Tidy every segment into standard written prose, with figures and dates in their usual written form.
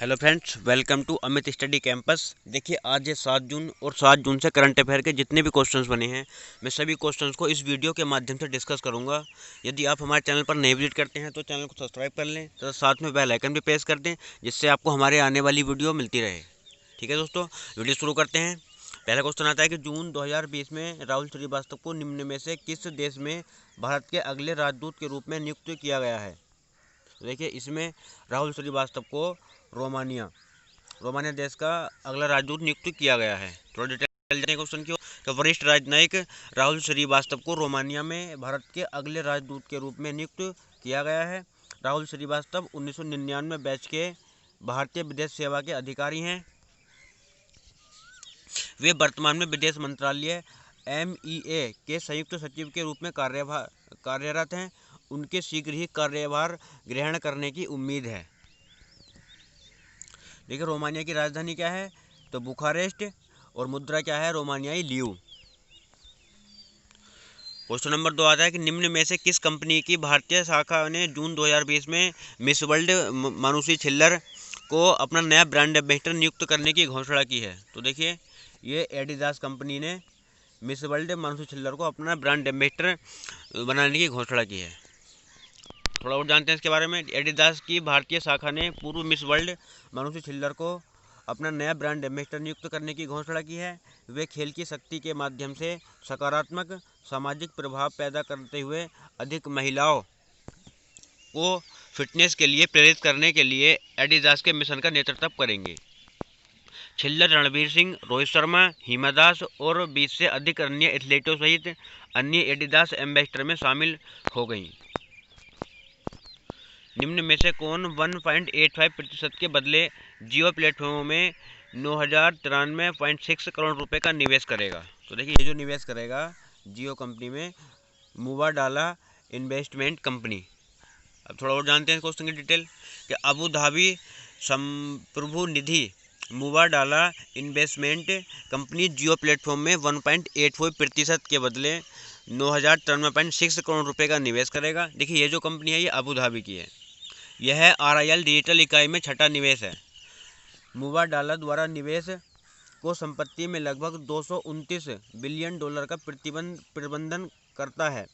Hello friends, welcome to Amit study campus. देखिए, आज है 7 जून और 7 जून से करंट अफेयर के जितने भी क्वेश्चंस बने हैं, मैं सभी क्वेश्चंस को इस वीडियो के माध्यम से डिस्कस करूंगा। यदि आप हमारे चैनल पर नए विजिट करते हैं तो चैनल को सब्सक्राइब कर लें तथा साथ में बेल आइकन भी प्रेस कर दें, जिससे आपको हमारे आने वाली वीडियो मिलती रहे। ठीक है दोस्तों, वीडियो शुरू करते हैं। पहला क्वेश्चन आता है कि जून 2020 में राहुल श्रीवास्तव को निम्न में से किस देश में भारत के अगले राजदूत के रूप में नियुक्त किया गया है। तो देखिए, इसमें राहुल श्रीवास्तव को रोमानिया देश का अगला राजदूत नियुक्त किया गया है। थोड़ा डिटेल जाने क्वेश्चन की कि वरिष्ठ राजनयिक राहुल श्रीवास्तव को रोमानिया में भारत के अगले राजदूत के रूप में नियुक्त किया गया है। राहुल श्रीवास्तव 1999 बैच के भारतीय विदेश सेवा के अधिकारी हैं। वे वर्तमान में विदेश मंत्रालय MEA के संयुक्त सचिव के रूप में कार्यरत हैं। उनके शीघ्र ही कार्यभार ग्रहण करने की उम्मीद है। देखिए, रोमानिया की राजधानी क्या है, तो बुखारेस्ट, और मुद्रा क्या है, रोमानियाई लीयू। क्वेश्चन नंबर 2 आता है कि निम्न में से किस कंपनी की भारतीय शाखा ने जून 2020 में मिस वर्ल्ड मानुषी छिल्लर को अपना नया ब्रांड एम्बेसडर नियुक्त करने की घोषणा की है। तो देखिए, ये एडिडास कंपनी ने मिस वर्ल्ड मानुषी छिल्लर को अपना ब्रांड एम्बेसडर बनाने की घोषणा की है। थोड़ा और जानते हैं इसके बारे में। एडिडास की भारतीय शाखा ने पूर्व मिस वर्ल्ड मानुषी छिल्लर को अपना नया ब्रांड एम्बेसडर नियुक्त करने की घोषणा की है। वे खेल की शक्ति के माध्यम से सकारात्मक सामाजिक प्रभाव पैदा करते हुए अधिक महिलाओं को फिटनेस के लिए प्रेरित करने के लिए एडिडास के मिशन का नेतृत्व करेंगे। छिल्लर रणवीर सिंह, रोहित शर्मा, हिमा दास और 20 से अधिक अन्य एथलीटों सहित अन्य एडिडास एम्बेसडर में शामिल हो गई। निम्न में से कौन 1.85% के बदले जियो प्लेटफॉर्मों में 9,093.6 करोड़ रुपए का निवेश करेगा। तो देखिए, ये जो निवेश करेगा जियो कंपनी में, मुबाडाला इन्वेस्टमेंट कंपनी। अब थोड़ा और जानते हैं क्वेश्चन की डिटेल कि अबू धाबी संप्रभु निधि मुबाडाला इन्वेस्टमेंट कंपनी जियो प्लेटफॉर्म में 1.84% के बदले 9,093.6 करोड़ रुपए का निवेश करेगा। देखिए, ये जो कंपनी है ये अबू धाबी की है। यह RIL डिजिटल इकाई में छठा निवेश है। मुबाडाला द्वारा निवेश को संपत्ति में लगभग 229 बिलियन डॉलर का प्रबंधन करता है।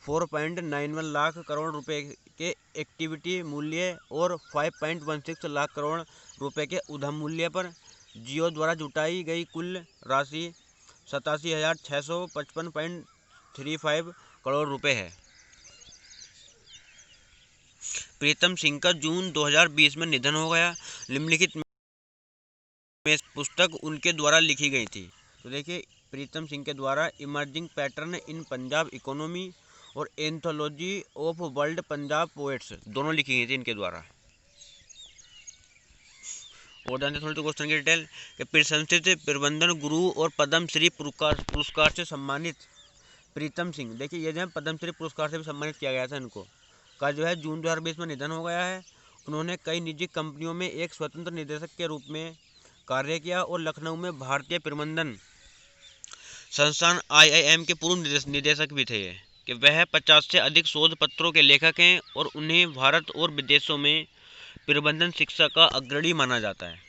4.91 लाख करोड़ रुपए के इक्विटी मूल्य और 5.16 लाख करोड़ रुपए के उद्यम मूल्य पर जियो द्वारा जुटाई गई कुल राशि 87,655.35 करोड़ रुपए है। प्रीतम सिंह का जून 2020 में निधन हो गया। निम्नलिखित में पुस्तक उनके द्वारा लिखी गई थी। तो देखिए, प्रीतम सिंह के द्वारा emerging pattern in Punjab economy और anthology of world Punjab poets दोनों लिखी गई थी इनके द्वारा। और जानते थोड़ी तो क्वेश्चन की डिटेल कि प्रशंसित प्रबंधन गुरु और पद्म श्री पुरस्कार से सम्मानित प्रीतम सिंह, देखिए ये जो है पद्म श्री पुरस्कार से भी सम्मानित किया गया था इनको, का जो है जून 2020 में निधन हो गया है। उन्होंने कई निजी कंपनियों में एक स्वतंत्र निदेशक के रूप में कार्य किया और लखनऊ में भारतीय प्रबंधन संस्थान IIM के पूर्व निदेशक भी थे ये, कि वह 50 से अधिक शोध पत्रों के लेखक हैं और उन्हें भारत और विदेशों में प्रबंधन शिक्षा का अग्रणी माना जाता है।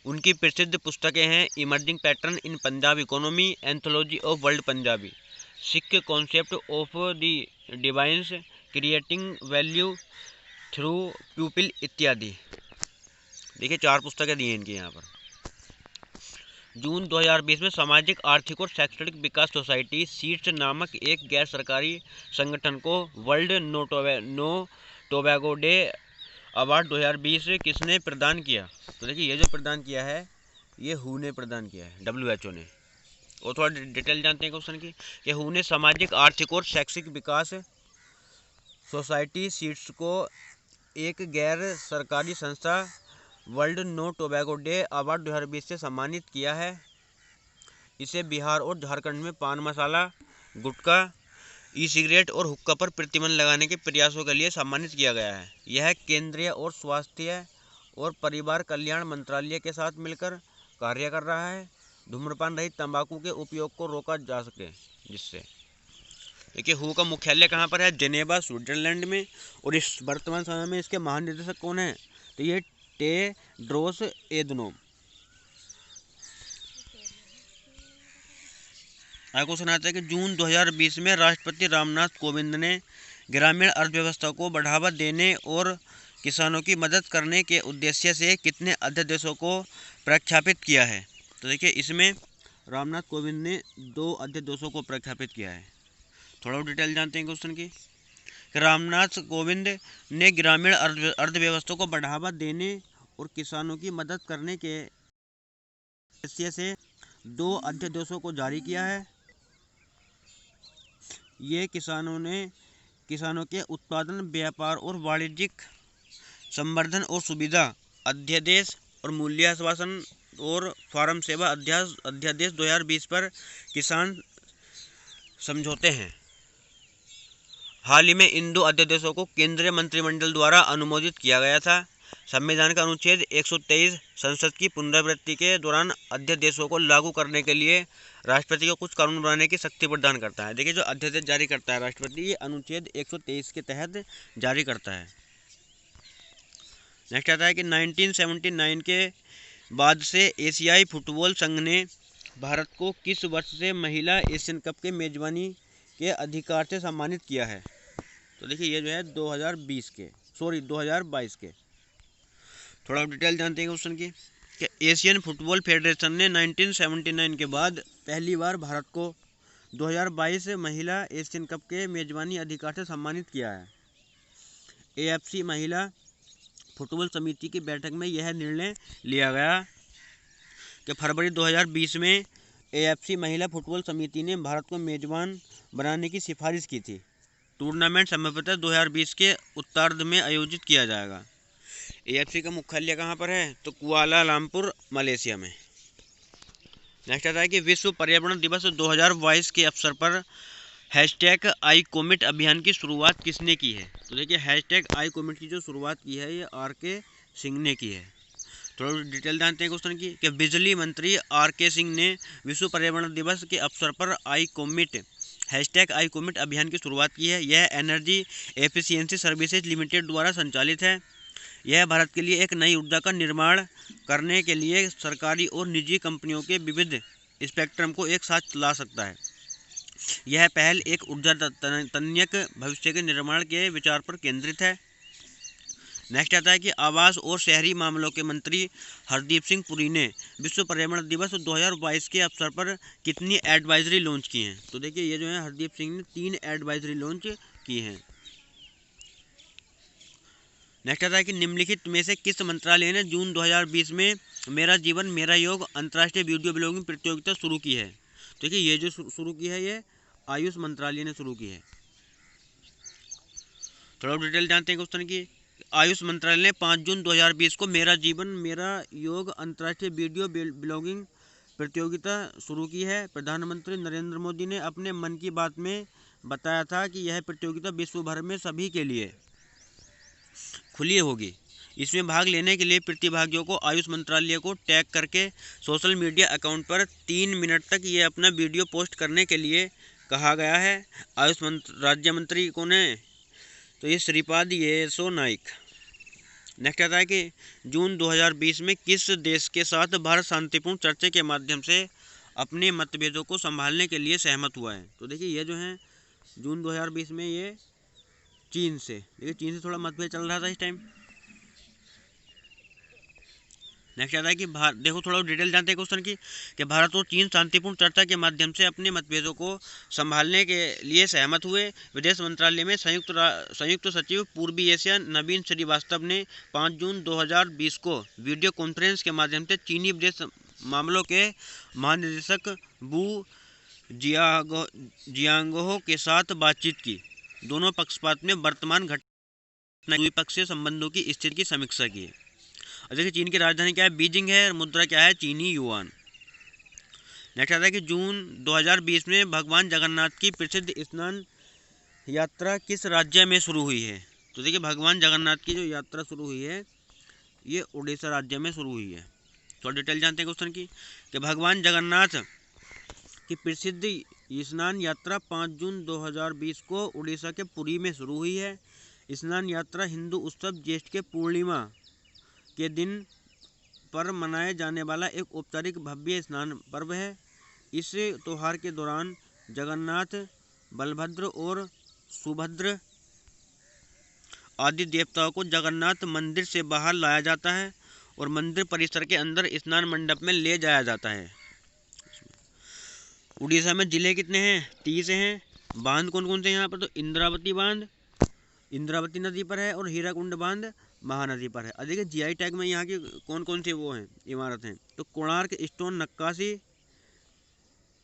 उनकी प्रसिद्ध पुस्तकें हैं emerging pattern in Punjab economy, anthology of world Punjabi, Sikh concept of the divine's, creating value through people इत्यादि। देखिए, 4 पुस्तकें दी हैं इनकी यहाँ पर। जून 2020 में सामाजिक, आर्थिक और शैक्षणिक विकास सोसाइटी सीड्स नामक एक गैर सरकारी संगठन को world no tobacco day award 2020 किसने प्रदान किया। तो देखिए, ये जो प्रदान किया है ये हु ने प्रदान किया है, WHO ने। और थोड़ा डिटेल जानते हैं क्वेश्चन की कि हु ने सामाजिक, आर्थिक और शैक्षिक विकास सोसाइटी सीड्स को एक गैर सरकारी संस्था world no tobacco day award 2020 से सम्मानित किया है। इसे बिहार और झारखंड में पान मसाला, गुटखा, सिगरेट और हुक्का पर प्रतिबंध लगाने के प्रयासों के लिए सम्मानित किया गया है। यह केंद्रीय और स्वास्थ्य और परिवार कल्याण मंत्रालय के साथ मिलकर कार्य कर रहा है, धूम्रपान रहित तंबाकू के उपयोग को रोका जा सके जिससे। देखिए, हु का मुख्यालय कहाँ पर है, जेनेवा, स्विट्जरलैंड में। और इस वर्तमान समय में इसके महानिदेशक कौन है, तो ये टेड्रोस एधनोम। आपको सुनाता है कि जून 2020 में राष्ट्रपति रामनाथ कोविंद ने ग्रामीण अर्थव्यवस्था को बढ़ावा देने और किसानों की मदद करने के उद्देश्य से कितने अध्यादेशों को प्रख्यापित किया है। तो देखिए इसमें रामनाथ कोविंद ने 2 अध्यादेशों को प्रख्यापित किया है। थोड़ा डिटेल जानते हैं क्वेश्चन की। रामनाथ कोविंद ने ग्रामीण अर्थव्यवस्था को बढ़ावा देने और किसानों की मदद करने के उद्देश्य से 2 अध्यादेशों को जारी किया है। ये किसानों के उत्पादन, व्यापार और वाणिज्यिक संवर्धन और सुविधा अध्यादेश और मूल्य आश्वासन और फार्म सेवा अध्यादेश 2020 पर किसान समझौते हैं। हाल ही में इन 2 अध्यादेशों को केंद्रीय मंत्रिमंडल द्वारा अनुमोदित किया गया था। संविधान का अनुच्छेद 123 संसद की पुनरावृत्ति के दौरान अध्यादेशों को लागू करने के लिए राष्ट्रपति को कुछ कानून बनाने की शक्ति प्रदान करता है। देखिए जो अध्यादेश जारी करता है राष्ट्रपति, ये अनुच्छेद 123 के तहत जारी करता है। नेक्स्ट आता है कि 1979 के बाद से एशियाई फुटबॉल संघ ने भारत को किस वर्ष से महिला एशियन कप के मेजबानी के अधिकार से सम्मानित किया है। तो देखिए ये जो है 2022 के। थोड़ा डिटेल जानते हैं क्वेश्चन की कि एशियन फुटबॉल फेडरेशन ने 1979 के बाद पहली बार भारत को 2022 महिला एशियन कप के मेजबानी अधिकार से सम्मानित किया है। एएफसी महिला फुटबॉल समिति की बैठक में यह निर्णय लिया गया कि फरवरी 2020 में एएफसी महिला फुटबॉल समिति ने भारत को मेजबान बनाने की सिफारिश की थी। टूर्नामेंट संभवतः 2020 के उत्तरार्ध में आयोजित किया जाएगा। एएफसी का मुख्यालय कहाँ पर है? तो कुआलालंपुर, मलेशिया में। नेक्स्ट आता है कि विश्व पर्यावरण दिवस 2022 के अवसर पर #ICommit अभियान की शुरुआत किसने की है। तो देखिए #ICommit की जो शुरुआत की है ये RK सिंह ने की है। थोड़ा डिटेल जानते हैं क्वेश्चन की कि बिजली मंत्री RK सिंह ने विश्व पर्यावरण दिवस के अवसर पर #ICommit अभियान की शुरुआत की है। यह एनर्जी एफिशिएंसी सर्विसेज लिमिटेड द्वारा संचालित है। यह भारत के लिए एक नई ऊर्जा का निर्माण करने के लिए सरकारी और निजी कंपनियों के विविध स्पेक्ट्रम को एक साथ ला सकता है। यह पहल एक ऊर्जा तन्यक भविष्य के निर्माण के विचार पर केंद्रित है। नेक्स्ट आता है कि आवास और शहरी मामलों के मंत्री हरदीप सिंह पुरी ने विश्व पर्यावरण दिवस 2022 के अवसर पर कितनी एडवाइजरी लॉन्च की हैं। तो देखिए ये जो है हरदीप सिंह ने 3 एडवाइजरी लॉन्च की हैं। नेक्स्ट आता है कि निम्नलिखित में से किस मंत्रालय ने जून 2020 में मेरा जीवन मेरा योग अंतर्राष्ट्रीय वीडियो ब्लॉगिंग प्रतियोगिता शुरू की है। देखिए ये जो शुरू की है ये आयुष मंत्रालय ने शुरू की है। थोड़ा डिटेल जानते हैं क्वेश्चन की। आयुष मंत्रालय ने 5 जून 2020 को मेरा जीवन मेरा योग अंतर्राष्ट्रीय वीडियो ब्लॉगिंग प्रतियोगिता शुरू की है। प्रधानमंत्री नरेंद्र मोदी ने अपने मन की बात में बताया था कि यह प्रतियोगिता विश्व भर में सभी के लिए खुली होगी। इसमें भाग लेने के लिए प्रतिभागियों को आयुष मंत्रालय को टैग करके सोशल मीडिया अकाउंट पर 3 मिनट तक ये अपना वीडियो पोस्ट करने के लिए कहा गया है। आयुष राज्य मंत्री कौन है? तो ये श्रीपाद येसो नाइक। नेक्स्ट आता है कि जून 2020 में किस देश के साथ भारत शांतिपूर्ण चर्चा के माध्यम से अपने मतभेदों को संभालने के लिए सहमत हुआ है। तो देखिए ये जो है जून 2020 में ये चीन से, देखिए चीन से थोड़ा मतभेद चल रहा था इस टाइम। नेक्स्ट आता है कि देखो थोड़ा डिटेल जानते हैं क्वेश्चन की कि भारत और चीन शांतिपूर्ण चर्चा के माध्यम से अपने मतभेदों को संभालने के लिए सहमत हुए। विदेश मंत्रालय में संयुक्त सचिव पूर्वी एशिया नवीन श्रीवास्तव ने 5 जून 2020 को वीडियो कॉन्फ्रेंस के माध्यम से चीनी विदेश मामलों के महानिदेशक बू जियांगहो के साथ बातचीत की। दोनों पक्षपात में वर्तमान घटना द्विपक्षीय संबंधों की स्थिति की समीक्षा की। देखिए चीन की राजधानी क्या है? बीजिंग है। मुद्रा क्या है? चीनी युआन। नेक्स्ट आता है कि जून 2020 में भगवान जगन्नाथ की प्रसिद्ध स्नान यात्रा किस राज्य में शुरू हुई है। तो देखिए भगवान जगन्नाथ की जो यात्रा शुरू हुई है ये उड़ीसा राज्य में शुरू हुई है। थोड़ा डिटेल जानते हैं क्वेश्चन की कि भगवान जगन्नाथ की प्रसिद्ध स्नान यात्रा 5 जून 2020 को उड़ीसा के पुरी में शुरू हुई है। स्नान यात्रा हिंदू उत्सव ज्येष्ठ के पूर्णिमा के दिन पर मनाए जाने वाला एक औपचारिक भव्य स्नान पर्व है। इस त्यौहार के दौरान जगन्नाथ, बलभद्र और सुभद्र आदि देवताओं को जगन्नाथ मंदिर से बाहर लाया जाता है और मंदिर परिसर के अंदर स्नान मंडप में ले जाया जाता है। उड़ीसा में जिले कितने हैं? 30 हैं। बांध कौन कौन से यहाँ पर? तो इंद्रावती बांध इंद्रावती नदी पर है और हीराकुंड बांध महानदी पर है। और देखिए जीआई टैग में यहाँ की कौन कौन सी वो हैं इमारत हैं? तो कोणार्क स्टोन नक्काशी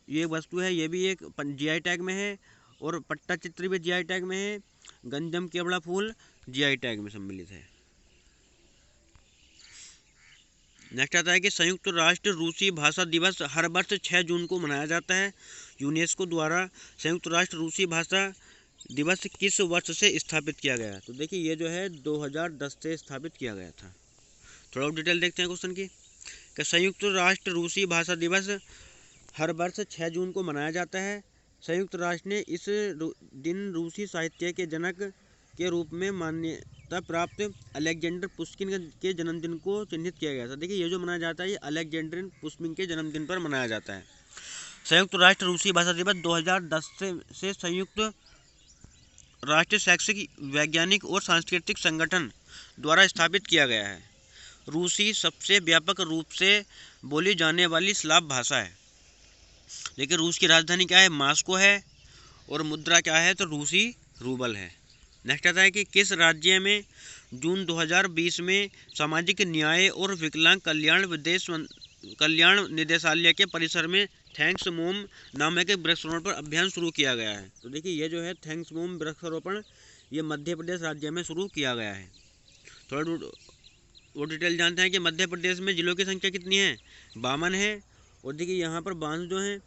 ये वस्तु है, ये भी एक जीआई टैग में है। और पट्टा चित्र भी जीआई टैग में है। गंजम केवड़ा फूल जीआई टैग में सम्मिलित है। नेक्स्ट आता है कि संयुक्त राष्ट्र रूसी भाषा दिवस हर वर्ष 6 जून को मनाया जाता है। यूनेस्को द्वारा संयुक्त राष्ट्र रूसी भाषा दिवस किस वर्ष से स्थापित किया गया? तो देखिए ये जो है 2010 से स्थापित किया गया था। थोड़ा और डिटेल देखते हैं क्वेश्चन की कि संयुक्त राष्ट्र रूसी भाषा दिवस हर वर्ष 6 जून को मनाया जाता है। संयुक्त राष्ट्र ने इस दिन रूसी साहित्य के जनक के रूप में मान्यता प्राप्त अलेक्जेंडर पुश्किन के जन्मदिन को चिन्हित किया गया था। देखिए ये जो मनाया जाता है ये अलेक्जेंडर पुश्किन के जन्मदिन पर मनाया जाता है। संयुक्त राष्ट्र रूसी भाषा दिवस 2010 से संयुक्त राष्ट्र शैक्षिक, वैज्ञानिक और सांस्कृतिक संगठन द्वारा स्थापित किया गया है। रूसी सबसे व्यापक रूप से बोली जाने वाली स्लाव भाषा है। देखिए रूस की राजधानी क्या है? मॉस्को है। और मुद्रा क्या है? तो रूसी रूबल है। नेक्स्ट आता है कि किस राज्य में जून 2020 में सामाजिक न्याय और विकलांग कल्याण निदेशालय के परिसर में थैंक्स मोम नामक एक वृक्षारोपण पर अभियान शुरू किया गया है? तो देखिए ये जो है थैंक्स मोम वृक्षारोपण ये मध्य प्रदेश राज्य में शुरू किया गया है। थोड़ा वो डिटेल जानते हैं कि मध्य प्रदेश में जिलों की संख्या कितनी है? 52 है। और देखिए यहाँ पर बांध जो हैं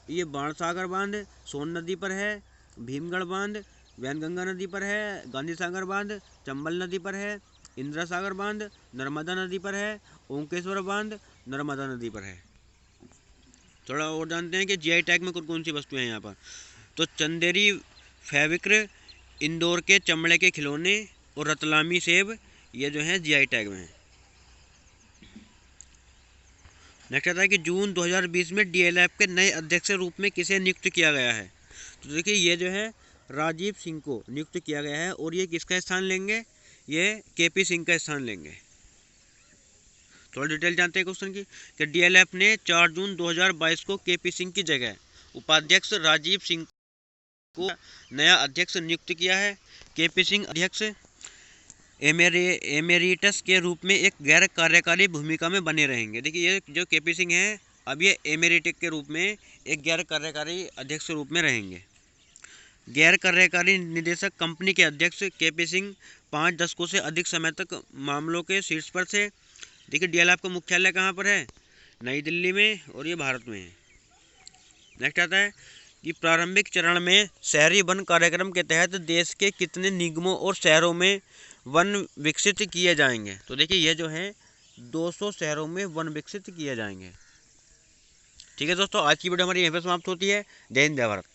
ये बाणसागर बांध सोन नदी पर है, भीमगढ़ बांध वैनगंगा नदी पर है, गांधी सागर बांध चंबल नदी पर है, इंदिरा सागर बांध नर्मदा नदी पर है, ओंकेश्वर बांध नर्मदा नदी पर है। थोड़ा और जानते हैं कि जीआई टैग में कौन कौन सी वस्तुएं हैं यहाँ पर? तो चंदेरी फैब्रिक, इंदौर के चमड़े के खिलौने और रतलामी सेब ये जो है जीआई टैग में है। नेक्स्ट आता है कि जून 2020 में डीएलएफ के नए अध्यक्ष के रूप में किसे नियुक्त किया गया है? तो देखिए ये जो है राजीव सिंह को नियुक्त किया गया है। और ये किसका स्थान लेंगे? ये केपी सिंह का स्थान लेंगे। थोड़ा डिटेल जानते हैं क्वेश्चन की कि डीएलएफ ने 4 जून 2022 को केपी सिंह की जगह उपाध्यक्ष राजीव सिंह को नया अध्यक्ष नियुक्त किया है। केपी सिंह अध्यक्ष एमेरिटस के रूप में एक गैर कार्यकारी भूमिका में बने रहेंगे। देखिए ये जो केपी सिंह है अब ये एमेरिटिक के रूप में एक गैर कार्यकारी अध्यक्ष के रूप में रहेंगे। गैर कार्यकारी निदेशक कंपनी के अध्यक्ष केपी सिंह 5 दशकों से अधिक समय तक मामलों के शीर्ष पर थे। देखिए डीएलएफ का मुख्यालय कहाँ पर है? नई दिल्ली में और ये भारत में है। नेक्स्ट आता है कि प्रारंभिक चरण में शहरी वन कार्यक्रम के तहत देश के कितने निगमों और शहरों में वन विकसित किए जाएंगे? तो देखिए ये जो है 200 शहरों में वन विकसित किए जाएंगे। ठीक है दोस्तों, आज की वीडियो हमारी यहीं पर समाप्त होती है। जय हिंद जय भारत।